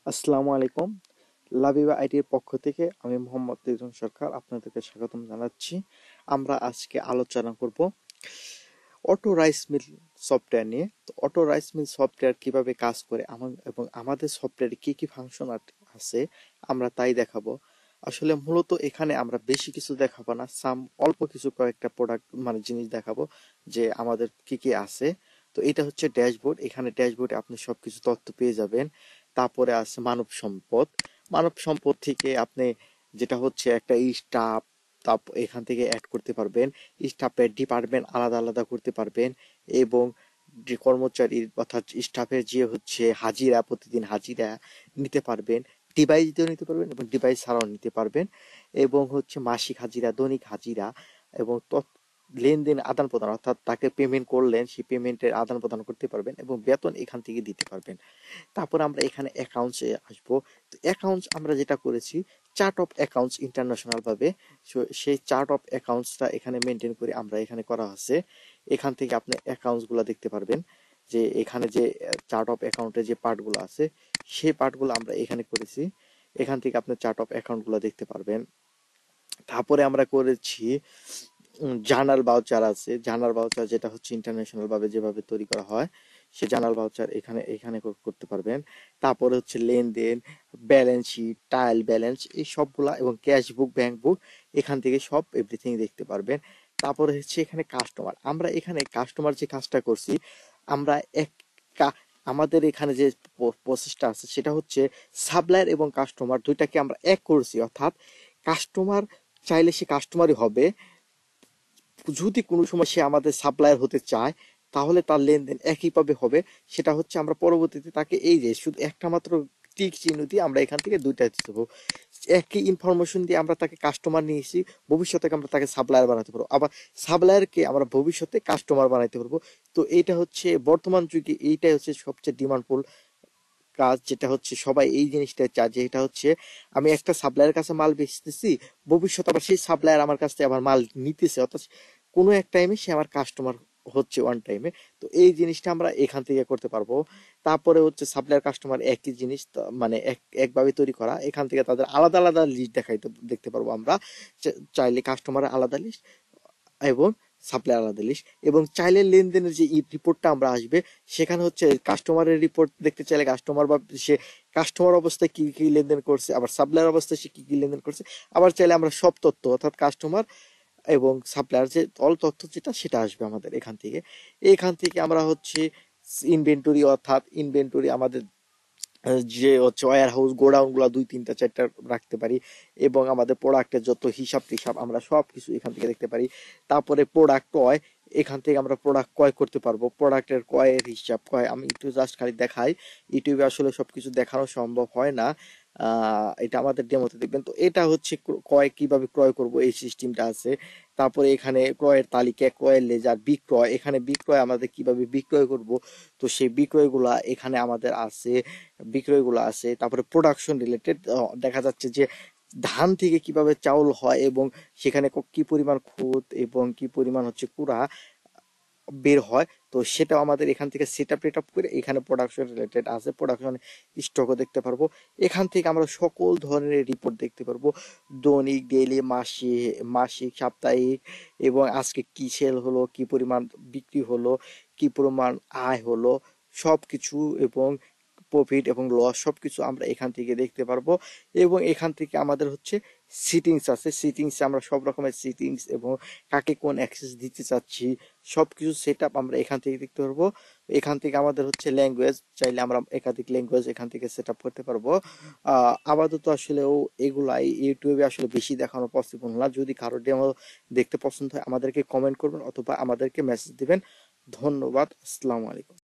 আসসালামু আলাইকুম। লাবিবা আইটির পক্ষ থেকে আমি মোহাম্মদ রিজন সরকার আপনাদেরকে স্বাগতম জানাচ্ছি। আমরা আজকে আলোচনা করব অটো রাইস মিল সফটওয়্যার নিয়ে। তো অটো রাইস মিল সফটওয়্যার কিভাবে কাজ করে এবং আমাদের সফটওয়্যারে কি কি ফাংশন আছে আমরা তাই দেখাবো। আসলে মূলত এখানে আমরা বেশি কিছু দেখাবো না, অল্প কিছু কয়েকটা প্রোডাক্ট মানে জিনিস দেখাবো যে আমাদের কি কি আছে। তো এটা হচ্ছে ড্যাশবোর্ড। এখানে ড্যাশবোর্ডে আপনি সবকিছু তথ্য পেয়ে যাবেন। তারপরে আছে মানব সম্পদ। মানব সম্পদ থেকে আপনি যেটা হচ্ছে একটা স্টাফ, তারপর এখান থেকে অ্যাড করতে পারবেন। স্টাফের ডিপার্টমেন্ট আলাদা আলাদা করতে পারবেন এবং যে কর্মচারীর অর্থাৎ স্টাফের যে হচ্ছে হাজিরা, প্রতিদিন হাজিরা নিতে পারবেন। ডিভাইস দিয়েও নিতে পারবেন এবং ডিভাইস ছাড়াও নিতে পারবেন এবং হচ্ছে মাসিক হাজিরা, দৈনিক হাজিরা এবং লেনদেন আদান প্রদান, অর্থাৎ তাকে পেমেন্ট করলেন সেই পেমেন্টের আদান প্রদান করতে পারবেন এবং বেতন এখান থেকে দিতে পারবেন। তারপর আমরা এখানে অ্যাকাউন্টসে আসবো। তো অ্যাকাউন্টস আমরা যেটা করেছি চার্ট অফ অ্যাকাউন্টস ইন্টারন্যাশনাল ভাবে, সেই চার্ট অফ অ্যাকাউন্টসটা এখানে মেনটেন করে আমরা এখানে করা আছে। এখান থেকে আপনি অ্যাকাউন্টস গুলা দেখতে পারবেন যে এখানে যে চার্ট অফ অ্যাকাউন্টের যে পার্টগুলো আছে সেই পার্টগুলো আমরা এখানে করেছি। এখান থেকে আপনি চার্ট অফ অ্যাকাউন্ট গুলো দেখতে পারবেন। তারপরে আমরা করেছি জার্নাল ভাউচার আছে। জার্নাল ভাউচার যেটা হচ্ছে ইন্টারন্যাশনাল ভাবে যেভাবে তৈরি করা হয় সে জার্নাল ভাউচার এখানে এখানে করতে পারবেন। তারপরে হচ্ছে লেনদেন, ব্যালেন্স শিট, ট্রায়াল ব্যালেন্স, এই সবগুলা এবং ক্যাশ বুক, ব্যাংক বুক এখান থেকে সব এভরিথিং দেখতে পারবেন। তারপরে হচ্ছে এখানে কাস্টমার। আমরা এখানে কাস্টমার যে কাজটা করছি, আমরা আমাদের এখানে যে প্রসেসটা আছে সেটা হচ্ছে সাপ্লায়ার এবং কাস্টমার দুইটাকে আমরা এক করছি, অর্থাৎ কাস্টমার চাইলে সে কাস্টমারই হবে। যদি কোনো সময় সে আমাদের সাপ্লায়ার হতে চায় তাহলে তার লেনদেন একইভাবে হবে। সেটা হচ্ছে আমরা পরবর্তীতে তাকে এই যে শুধু একটা মাত্র টিক চিহ্ন দিয়ে আমরা এখান থেকে দুইটা দেবো। একই ইনফরমেশন দিয়ে আমরা তাকে কাস্টমার নিয়েছি, ভবিষ্যতে আমরা তাকে সাপ্লায়ার বানাতে পারবো, আবার সাপ্লায়ারকে আমরা ভবিষ্যতে কাস্টমার বানাইতে পারবো। তো এইটা হচ্ছে বর্তমান যুগে এইটাই হচ্ছে সবচেয়ে ডিমান্ডফুল কাজ, যেটা হচ্ছে সবাই এই জিনিসটা চায় যে এটা হচ্ছে আমি একটা সাপ্লায়ারের কাছে মাল বেচতেছি, ভবিষ্যতে আবার সেই সাপ্লায়ার আমার কাছ থেকে আবার মাল নিতেছে, অর্থাৎ কোনো এক টাইমে সে আমার কাস্টমার হচ্ছে ওয়ান টাইমে। তো এই জিনিসটা আমরা এখান থেকে করতে পারবো। তারপরে হচ্ছে সাপ্লায়ার কাস্টমার একই জিনিস, মানে একভাবে তৈরি করা। এখান থেকে তাদের আলাদা আলাদা লিস্ট দেখতে পারবো আমরা। চাইলে কাস্টমারের আলাদা লিস্ট এবং সাপ্লায়ার আলাদা লিস্ট, এবং চাইলে লেনদেনের যে রিপোর্টটা আমরা আসবে সেখানে হচ্ছে কাস্টমারের রিপোর্ট দেখতে চাইলে কাস্টমার বা সে কাস্টমার অবস্থায় কি কি লেনদেন করছে, আবার সাপ্লায়ার অবস্থায় সে কি কি লেনদেন করছে, আবার চাইলে আমরা সব তথ্য অর্থাৎ কাস্টমার এবং সাপ্লায়ার যে অল তথ্য যেটা সেটা আসবে আমাদের এখান থেকে। এখান থেকে আমরা হচ্ছে ইনভেন্টরি, অর্থাৎ ইনভেন্টরি আমাদের যে হচ্ছে ওয়্যার হাউস, গোডাউন গুলা 2 3 4টা রাখতে পারি এবং আমাদের প্রোডাক্টের যত হিসাব টিসাব আমরা সব কিছু এখান থেকে দেখতে পারি। তারপরে প্রোডাক্ট ক্রয়, এখান থেকে আমরা প্রোডাক্ট ক্রয় করতে পারবো। প্রোডাক্টের ক্রয়ের হিসাব ক্রয় আমি একটু জাস্ট খালি দেখাই, ইউটিউবে আসলে সবকিছু দেখানো সম্ভব হয় না। এটা আমাদের ডেমোতে দেখবেন। তো এটা হচ্ছে ক্রয় কিভাবে ক্রয় করব এই সিস্টেমটা আছে। তারপরে এখানে ক্রয়ের তালিকা, ক্রয়ের লেজার, বিক্রয়, এখানে বিক্রয় আমাদের কিভাবে বিক্রয় করব, তো সেই বিক্রয়গুলা এখানে আমাদের আছে। বিক্রয়গুলো আছে। তারপরে প্রোডাকশন রিলেটেড দেখা যাচ্ছে যে ধান থেকে কিভাবে চাউল হয় এবং সেখানে কি পরিমাণ খুদ এবং কি পরিমাণ হচ্ছে কুড়া বের হয়, তো সেটাও আমাদের এখান থেকে সেট আপ করে এখানে প্রোডাকশন রিলেটেড আছে। প্রোডাকশন স্টকও দেখতে পারবো। এখান থেকে আমরা সকল ধরনের রিপোর্ট দেখতে পারবো, দৈনিক, ডেইলি, মাসিক, সাপ্তাহিক, এবং আজকে কি সেল হলো, কি পরিমাণ বিক্রি হলো, কি পরিমাণ আয় হলো, সবকিছু এবং প্রফিট এবং লস সবকিছু আমরা এখান থেকে দেখতে পারবো। এবং এখান থেকে আমাদের হচ্ছে সিটিংস আছে। সিটিংস আমরা সব রকমের সিটিংস এবং কাকে কোন অ্যাক্সেস দিতে চাচ্ছি সবকিছু সেট আপ আমরা এখান থেকে দেখতে পারবো। এখান থেকে আমাদের হচ্ছে ল্যাঙ্গুয়েজ, চাইলে আমরা একাধিক ল্যাঙ্গুয়েজ এখান থেকে সেট আপ করতে পারবো। আপাতত আসলেও এগুলাই ইউটিউবে আসলে বেশি দেখানো পসিবল না। যদি কারো ডেমো দেখতে পছন্দ হয় আমাদেরকে কমেন্ট করবেন অথবা আমাদেরকে মেসেজ দিবেন। ধন্যবাদ। আসসালামু আলাইকুম।